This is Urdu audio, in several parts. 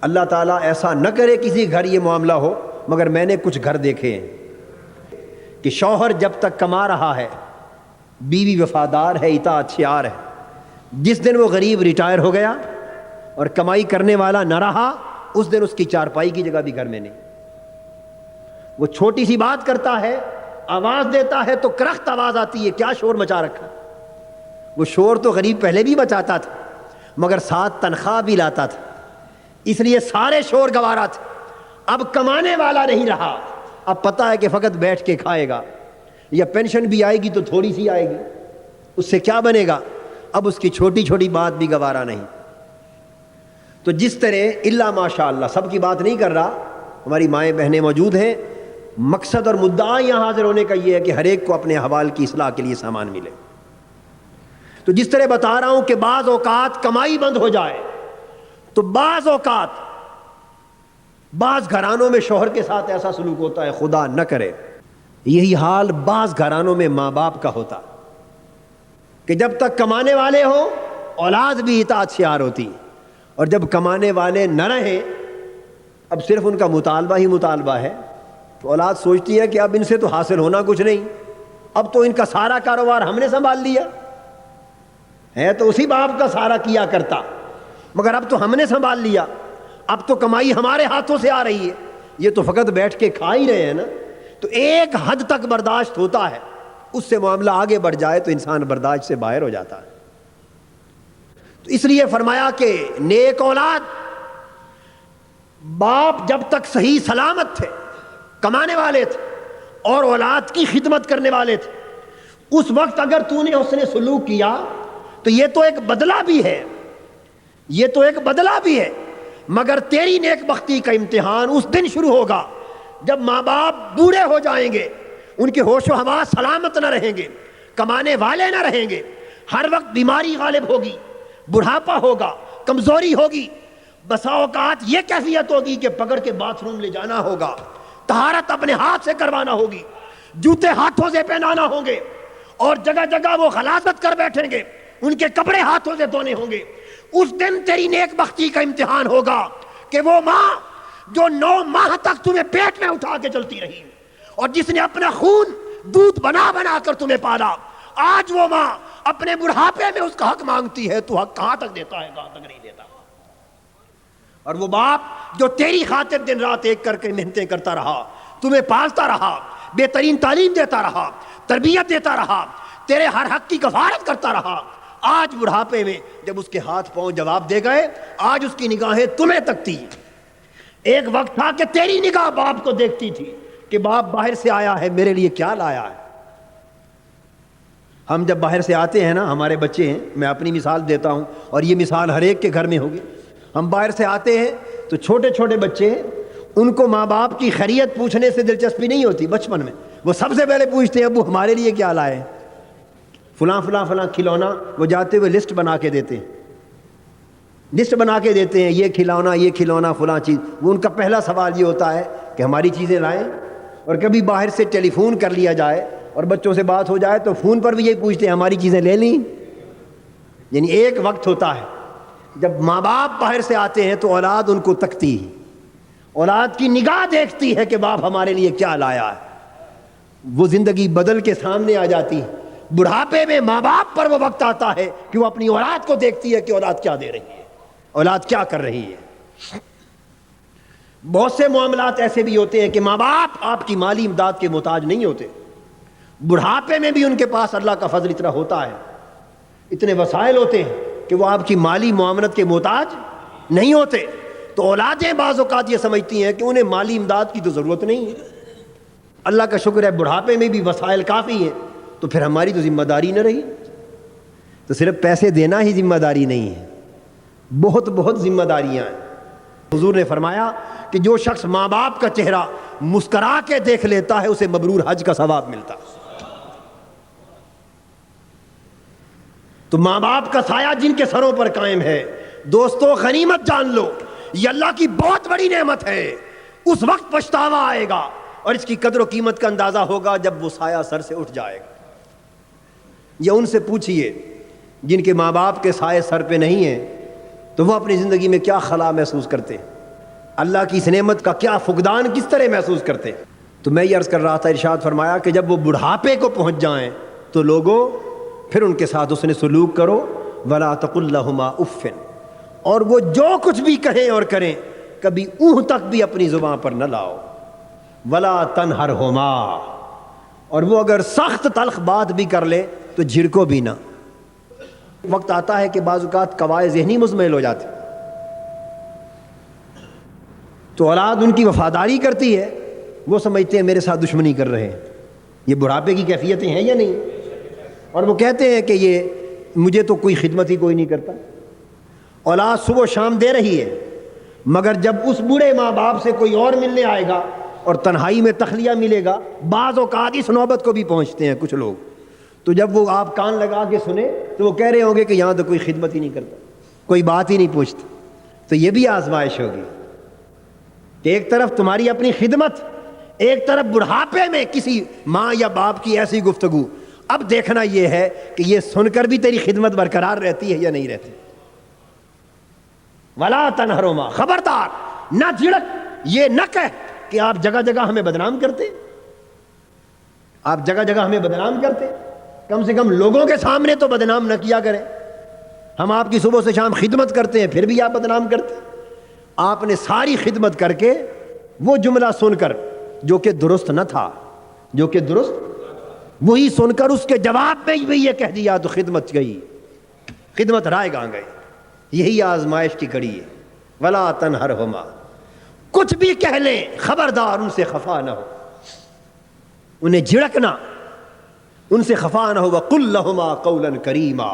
اللہ تعالیٰ ایسا نہ کرے کسی گھر یہ معاملہ ہو، مگر میں نے کچھ گھر دیکھے ہیں کہ شوہر جب تک کما رہا ہے بیوی وفادار ہے، اطاعت شعار ہے، جس دن وہ غریب ریٹائر ہو گیا اور کمائی کرنے والا نہ رہا، اس دن اس کی چارپائی کی جگہ بھی گھر میں نہیں۔ وہ چھوٹی سی بات کرتا ہے، آواز دیتا ہے تو کرخت آواز آتی ہے، کیا شور مچا رکھا۔ وہ شور تو غریب پہلے بھی مچاتا تھا مگر ساتھ تنخواہ بھی لاتا تھا، اس لیے سارے شور گوارا تھے۔ اب کمانے والا نہیں رہا، اب پتہ ہے کہ فقط بیٹھ کے کھائے گا، یا پینشن بھی آئے گی تو تھوڑی سی آئے گی، اس سے کیا بنے گا؟ اب اس کی چھوٹی چھوٹی بات بھی گوارا نہیں۔ تو جس طرح الا ماشاء اللہ، سب کی بات نہیں کر رہا، ہماری مائیں بہنیں موجود ہیں، مقصد اور مدعا یہاں حاضر ہونے کا یہ ہے کہ ہر ایک کو اپنے احوال کی اصلاح کے لیے سامان ملے۔ تو جس طرح بتا رہا ہوں کہ بعض اوقات کمائی بند ہو جائے، تو بعض اوقات بعض گھرانوں میں شوہر کے ساتھ ایسا سلوک ہوتا ہے، خدا نہ کرے یہی حال بعض گھرانوں میں ماں باپ کا ہوتا کہ جب تک کمانے والے ہوں اولاد بھی اطاعت شعار ہوتی، اور جب کمانے والے نہ رہیں، اب صرف ان کا مطالبہ ہی مطالبہ ہے، تو اولاد سوچتی ہے کہ اب ان سے تو حاصل ہونا کچھ نہیں، اب تو ان کا سارا کاروبار ہم نے سنبھال لیا ہے، تو اسی باپ کا سارا کیا کرتا، مگر اب تو ہم نے سنبھال لیا، اب تو کمائی ہمارے ہاتھوں سے آ رہی ہے، یہ تو فقط بیٹھ کے کھا ہی رہے ہیں نا۔ تو ایک حد تک برداشت ہوتا ہے، اس سے معاملہ آگے بڑھ جائے تو انسان برداشت سے باہر ہو جاتا ہے۔ تو اس لیے فرمایا کہ نیک اولاد، باپ جب تک صحیح سلامت تھے، کمانے والے تھے اور اولاد کی خدمت کرنے والے تھے، اس وقت اگر تو نے حسن سلوک کیا تو یہ تو ایک بدلہ بھی ہے، یہ تو ایک بدلہ بھی ہے، مگر تیری نیک بختی کا امتحان اس دن شروع ہوگا جب ماں باپ بوڑھے ہو جائیں گے، ان کے ہوش و حواس سلامت نہ رہیں گے، کمانے والے نہ رہیں گے، ہر وقت بیماری غالب ہوگی، بڑھاپا ہوگا، کمزوری ہوگی، بسا اوقات یہ کیفیت ہوگی کہ پکڑ کے باتھ روم لے جانا ہوگا، طہارت اپنے ہاتھ سے کروانا ہوگی، جوتے ہاتھوں سے پہنانا ہوں گے، اور جگہ جگہ وہ غلاظت کر بیٹھیں گے، ان کے کپڑے ہاتھوں سے دھونے ہوں گے۔ اس دن تیری نیک بختی کا امتحان ہوگا کہ وہ ماں جو 9 ماہ تک تمہیں پیٹ میں اٹھا کے چلتی رہی، اور جس نے اپنا خون دودھ بنا بنا کر تمہیں پالا، آج وہ ماں اپنے بڑھاپے میں اس کا حق مانگتی ہے، تو حق کہاں تک دیتا ہے، کہاں تک نہیں دیتا۔ اور وہ باپ جو تیری خاطر دن رات ایک کر کے محنتیں کرتا رہا، تمہیں پالتا رہا، بہترین تعلیم دیتا رہا، تربیت دیتا رہا، تیرے ہر حق کی کفارت کرتا رہا، آج بڑھاپے میں جب اس کے ہاتھ پاؤں جواب دے گئے، آج اس کی نگاہیں تمہیں تکتی۔ ایک وقت تھا کہ تیری نگاہ باپ کو دیکھتی تھی کہ باپ باہر سے آیا ہے، میرے لیے کیا لایا ہے۔ ہم جب باہر سے آتے ہیں نا، ہمارے بچے ہیں، میں اپنی مثال دیتا ہوں اور یہ مثال ہر ایک کے گھر میں ہوگی، ہم باہر سے آتے ہیں تو چھوٹے چھوٹے بچے ہیں، ان کو ماں باپ کی خیریت پوچھنے سے دلچسپی نہیں ہوتی۔ بچپن میں وہ سب سے پہلے پوچھتے ہیں ابو ہمارے لیے کیا لائے، فلاں فلاں فلاں کھلونا، وہ جاتے ہوئے لسٹ بنا کے دیتے ہیں، لسٹ بنا کے دیتے ہیں، یہ کھلونا، یہ کھلونا، فلاں چیز۔ وہ ان کا پہلا سوال یہ ہوتا ہے کہ ہماری چیزیں لائیں۔ اور کبھی باہر سے ٹیلی فون کر لیا جائے اور بچوں سے بات ہو جائے تو فون پر بھی یہی پوچھتے ہیں ہماری چیزیں لے لیں۔ یعنی ایک وقت ہوتا ہے جب ماں باپ باہر سے آتے ہیں تو اولاد ان کو تکتی ہے، اولاد کی نگاہ دیکھتی ہے کہ باپ ہمارے لیے کیا لایا ہے، وہ زندگی بدل کے سامنے آ جاتی ہے۔ بڑھاپے میں ماں باپ پر وہ وقت آتا ہے کہ وہ اپنی اولاد کو دیکھتی ہے کہ اولاد کیا دے رہی ہے، اولاد کیا کر رہی ہے۔ بہت سے معاملات ایسے بھی ہوتے ہیں کہ ماں باپ آپ کی مالی امداد کے محتاج نہیں ہوتے، بڑھاپے میں بھی ان کے پاس اللہ کا فضل اتنا ہوتا ہے، اتنے وسائل ہوتے ہیں کہ وہ آپ کی مالی معاونت کے محتاج نہیں ہوتے۔ تو اولادیں بعض اوقات یہ سمجھتی ہیں کہ انہیں مالی امداد کی تو ضرورت نہیں ہے، اللہ کا شکر ہے بڑھاپے میں بھی وسائل کافی ہیں، تو پھر ہماری تو ذمہ داری نہ رہی۔ تو صرف پیسے دینا ہی ذمہ داری نہیں ہے، بہت بہت ذمہ داریاں ہیں۔ حضور نے فرمایا کہ جو شخص ماں باپ کا چہرہ مسکرا کے دیکھ لیتا ہے اسے مبرور حج کا ثواب ملتا۔ تو ماں باپ کا سایہ جن کے سروں پر قائم ہے، دوستو غنیمت جان لو، یہ اللہ کی بہت بڑی نعمت ہے۔ اس وقت پچھتاوا آئے گا اور اس کی قدر و قیمت کا اندازہ ہوگا جب وہ سایہ سر سے اٹھ جائے گا۔ یا ان سے پوچھئے جن کے ماں باپ کے سائے سر پہ نہیں ہیں تو وہ اپنی زندگی میں کیا خلا محسوس کرتے ہیں۔ اللہ کی اس نعمت کا کیا فقدان کس طرح محسوس کرتے ہیں. تو میں یہ عرض کر رہا تھا، ارشاد فرمایا کہ جب وہ بڑھاپے کو پہنچ جائیں تو لوگوں پھر ان کے ساتھ اس نے سلوک کرو، ولا تقل لہما اف، اور وہ جو کچھ بھی کہیں اور کریں کبھی اوہ تک بھی اپنی زبان پر نہ لاؤ. ولا تنہرہما، اور وہ اگر سخت تلخ بات بھی کر لے تو جھڑکو بھی نہ. وقت آتا ہے کہ بعض اوقات قواعد ذہنی مزمحل ہو جاتے، تو اولاد ان کی وفاداری کرتی ہے، وہ سمجھتے ہیں میرے ساتھ دشمنی کر رہے ہیں. یہ بڑھاپے کی کیفیتیں ہیں یا نہیں؟ اور وہ کہتے ہیں کہ یہ مجھے تو کوئی خدمت ہی کوئی نہیں کرتا. اولاد صبح و شام دے رہی ہے، مگر جب اس بوڑھے ماں باپ سے کوئی اور ملنے آئے گا اور تنہائی میں تخلیہ ملے گا، بعض اوقات اس نوبت کو بھی پہنچتے ہیں کچھ لوگ، تو جب وہ آپ کان لگا کے سنیں تو وہ کہہ رہے ہوں گے کہ یہاں تو کوئی خدمت ہی نہیں کرتا، کوئی بات ہی نہیں پوچھتا. تو یہ بھی آزمائش ہوگی کہ ایک طرف تمہاری اپنی خدمت، ایک طرف بڑھاپے میں کسی ماں یا باپ کی ایسی گفتگو. اب دیکھنا یہ ہے کہ یہ سن کر بھی تیری خدمت برقرار رہتی ہے یا نہیں رہتی. ولا تنہرہما، خبردار نہ جھڑک، یہ نہ کہہ کہ آپ جگہ جگہ ہمیں بدنام کرتے، آپ جگہ جگہ ہمیں بدنام کرتے. کم سے کم لوگوں کے سامنے تو بدنام نہ کیا کریں. ہم آپ کی صبح سے شام خدمت کرتے ہیں پھر بھی آپ بدنام کرتے. آپ نے ساری خدمت کر کے وہ جملہ سن کر جو کہ درست نہ تھا، جو کہ درست، وہی سن کر اس کے جواب میں بھی یہ کہہ دیا تو خدمت گئی، خدمت رائے گاں گئے. یہی آزمائش کی کڑی ہے. ولا تنہرہما، کچھ بھی کہہ لیں خبردار ان سے خفا نہ ہو، انہیں جھڑکنا، ان سے خفا نہ ہو. وقل لہما قولا کریما،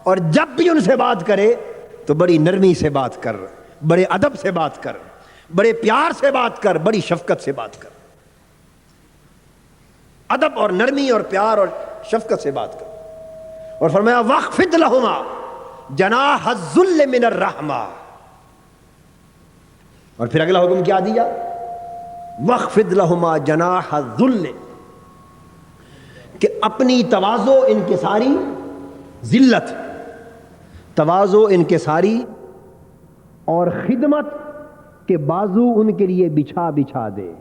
اور جب بھی ان سے بات کرے تو بڑی نرمی سے بات کر، بڑے ادب سے بات کر، بڑے پیار سے بات کر، بڑی شفقت سے بات کر. ادب اور نرمی اور پیار اور شفقت سے بات کر. اور فرمایا وَاخْفِضْ لَهُمَا جناح الذل من الرحمہ، اور پھر اگلا حکم کیا دیا؟ وَاخْفِضْ لَهُمَا جناح الذل، کہ اپنی تواضع انکساری، ذلت، تواضع انکساری اور خدمت کے بازو ان کے لیے بچھا بچھا دے.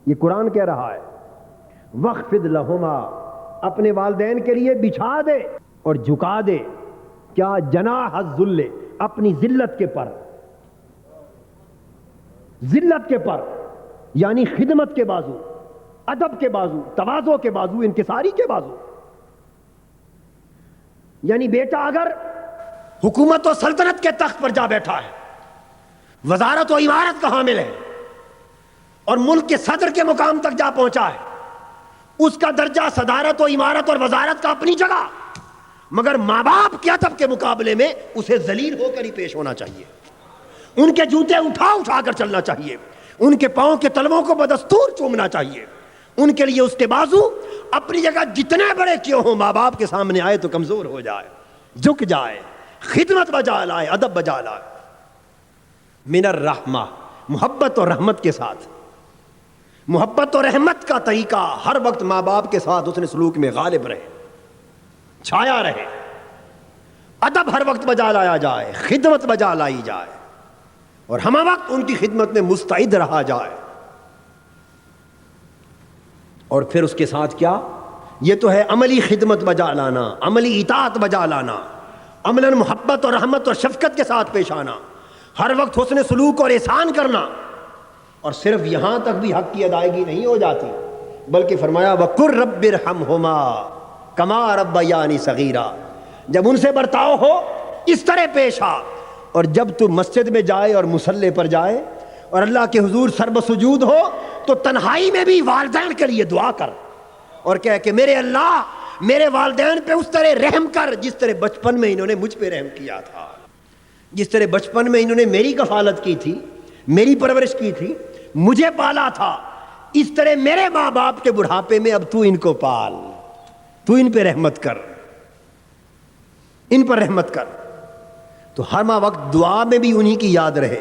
یہ قرآن کہہ رہا ہے وَاخْفِضْ لَهُمَا، اپنے والدین کے لیے بچھا دے اور جھکا دے. کیا؟ جناح الذل، اپنی ذلت کے پر، ذلت کے پر یعنی خدمت کے بازو، ادب کے بازو، تواضع کے بازو، انکساری کے بازو. یعنی بیٹا اگر حکومت و سلطنت کے تخت پر جا بیٹھا ہے، وزارت و عمارت کا حامل ہے اور ملک کے صدر کے مقام تک جا پہنچا ہے، اس کا درجہ صدارت و عمارت اور وزارت کا اپنی جگہ، مگر ماں باپ کے ادب کے مقابلے میں اسے ذلیل ہو کر ہی پیش ہونا چاہیے. ان کے جوتے اٹھا اٹھا کر چلنا چاہیے، ان کے پاؤں کے تلووں کو بدستور چومنا چاہیے. ان کے لیے اس کے بازو اپنی جگہ جتنے بڑے کیوں ہوں، ماں باپ کے سامنے آئے تو کمزور ہو جائے، جھک جائے، خدمت بجا لائے، ادب بجا لائے. من الرحمہ، محبت اور رحمت کے ساتھ. محبت اور رحمت کا طریقہ ہر وقت ماں باپ کے ساتھ اس نے سلوک میں غالب رہے، چھایا رہے. ادب ہر وقت بجا لایا جائے، خدمت بجا لائی جائے، اور ہم وقت ان کی خدمت میں مستعد رہا جائے. اور پھر اس کے ساتھ کیا؟ یہ تو ہے عملی خدمت بجا لانا، عملی اطاعت بجا لانا، عملاً محبت اور رحمت اور شفقت کے ساتھ پیش آنا، ہر وقت حسن سلوک اور احسان کرنا. اور صرف یہاں تک بھی حق کی ادائیگی نہیں ہو جاتی، بلکہ فرمایا وَقُلْ رَبِّ ارْحَمْهُمَا كَمَا رَبَّيَانِي صَغِيرًا. جب ان سے برتاؤ ہو اس طرح پیش آ. اور جب تو مسجد میں جائے اور مصلی پر جائے اور اللہ کے حضور سرب سجود ہو تو تنہائی میں بھی والدین کے لیے دعا کر اور کہہ کہ میرے اللہ میرے والدین پہ اس طرح رحم کر جس طرح بچپن میں انہوں نے مجھ پہ رحم کیا تھا، جس طرح بچپن میں انہوں نے میری کفالت کی تھی، میری پرورش کی تھی، مجھے پالا تھا، اس طرح میرے ماں باپ کے بڑھاپے میں اب تو ان کو پال، تو ان پہ رحمت کر، ان پر رحمت کر. تو ہر وقت دعا میں بھی انہی کی یاد رہے،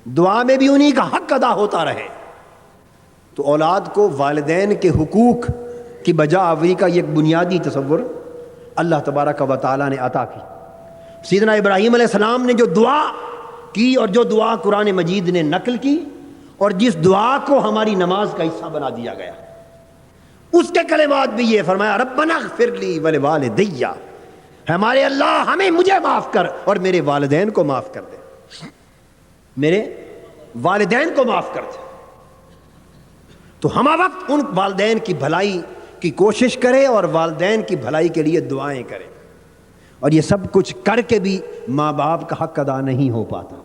دعا میں بھی انہی کا حق ادا ہوتا رہے. تو اولاد کو والدین کے حقوق کی بجا آوری کا ایک بنیادی تصور اللہ تبارک و تعالیٰ نے عطا کی. سیدنا ابراہیم علیہ السلام نے جو دعا کی اور جو دعا قرآن مجید نے نقل کی اور جس دعا کو ہماری نماز کا حصہ بنا دیا گیا، اس کے کلمات بھی یہ فرمایا ربنا اغفر لی ولوالدی، ہمارے اللہ ہمیں مجھے معاف کر اور میرے والدین کو معاف کر دے، میرے والدین کو معاف کر دے۔ تو ہم وقت ان والدین کی بھلائی کی کوشش کرے اور والدین کی بھلائی کے لیے دعائیں کریں، اور یہ سب کچھ کر کے بھی ماں باپ کا حق ادا نہیں ہو پاتا۔